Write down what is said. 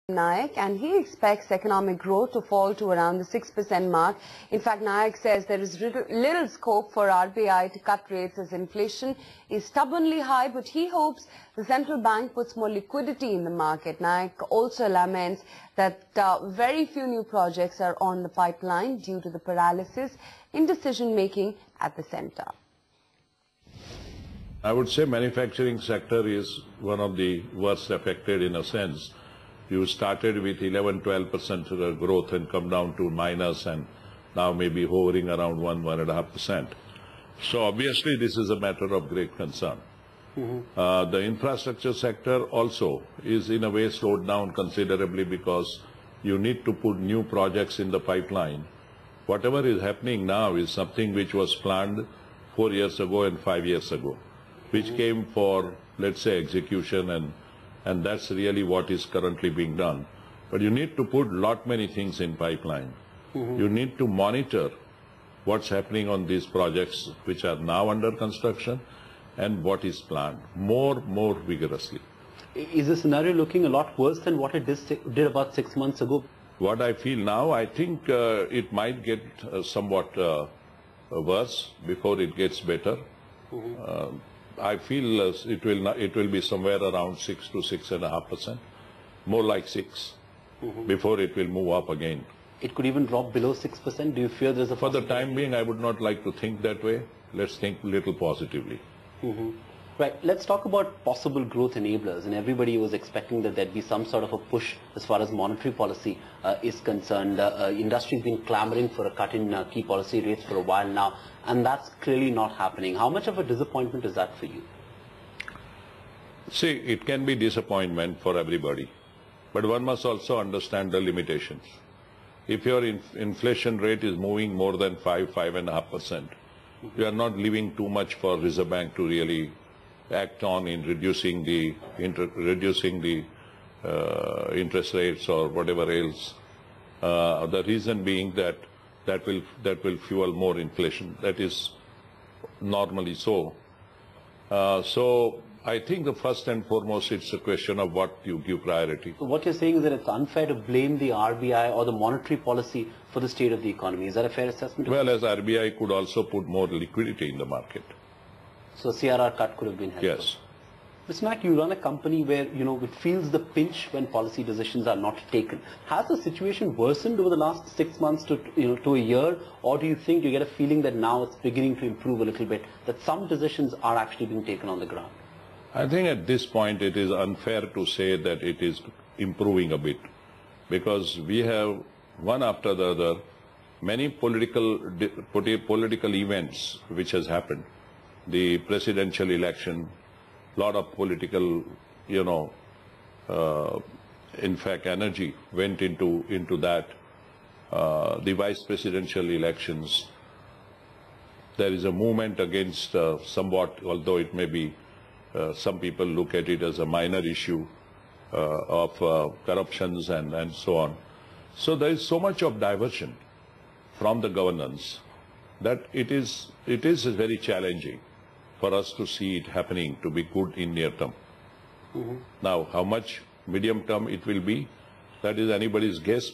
Naik, and he expects economic growth to fall to around the 6% mark. In fact, Naik says there is little scope for RBI to cut rates as inflation is stubbornly high, but he hopes the central bank puts more liquidity in the market. Naik also laments that very few new projects are on the pipeline due to the paralysis in decision-making at the center. I would say manufacturing sector is one of the worst affected in a sense. You started with 11-12% growth and come down to minus, and now maybe hovering around 1-1.5%. So obviously this is a matter of great concern. The infrastructure sector also is in a way slowed down considerably because you need to put new projects in the pipeline. Whatever is happening now is something which was planned 4 years ago and 5 years ago, which came for, let's say, execution, and that's really what is currently being done. But you need to put many things in pipeline. You need to monitor what's happening on these projects which are now under construction and what is planned more vigorously. Is the scenario looking a lot worse than what it did about 6 months ago? What I feel now, I think it might get somewhat worse before it gets better. I feel it will be somewhere around 6 to 6.5%, more like 6, before it will move up again. It could even drop below 6%. Do you fear there's a For the time being, I would not like to think that way. Let's think a little positively. Right. Let's talk about possible growth enablers. And everybody was expecting that there'd be some sort of a push as far as monetary policy is concerned. Industry's been clamoring for a cut in key policy rates for a while now, and that's clearly not happening. How much of a disappointment is that for you? See, it can be disappointment for everybody, but one must also understand the limitations. If your inflation rate is moving more than 5-5.5%, you are not leaving too much for Reserve Bank to really act on in reducing the interest rates or whatever else. The reason being that will fuel more inflation. That is normally so. So I think the first and foremost, it's a question of what you give priority. So what you're saying is that it's unfair to blame the RBI or the monetary policy for the state of the economy. Is that a fair assessment? Well, as RBI could also put more liquidity in the market. So CRR cut could have been helpful. Yes. Mr. Naik, you run a company where, it feels the pinch when policy decisions are not taken. Has the situation worsened over the last 6 months to a year, or do you think you get a feeling that now it's beginning to improve a little bit, that some decisions are actually being taken on the ground? I think at this point it is unfair to say that it is improving a bit, because we have, one after the other, many political events which has happened. The presidential election, lot of political, in fact, energy went into that. The vice presidential elections, there is a movement against somewhat, although it may be, some people look at it as a minor issue of corruptions and so on. So there is so much of diversion from the governance that it is very challenging for us to see it happening to be good in near term. Now, how much medium term it will be, that is anybody's guess.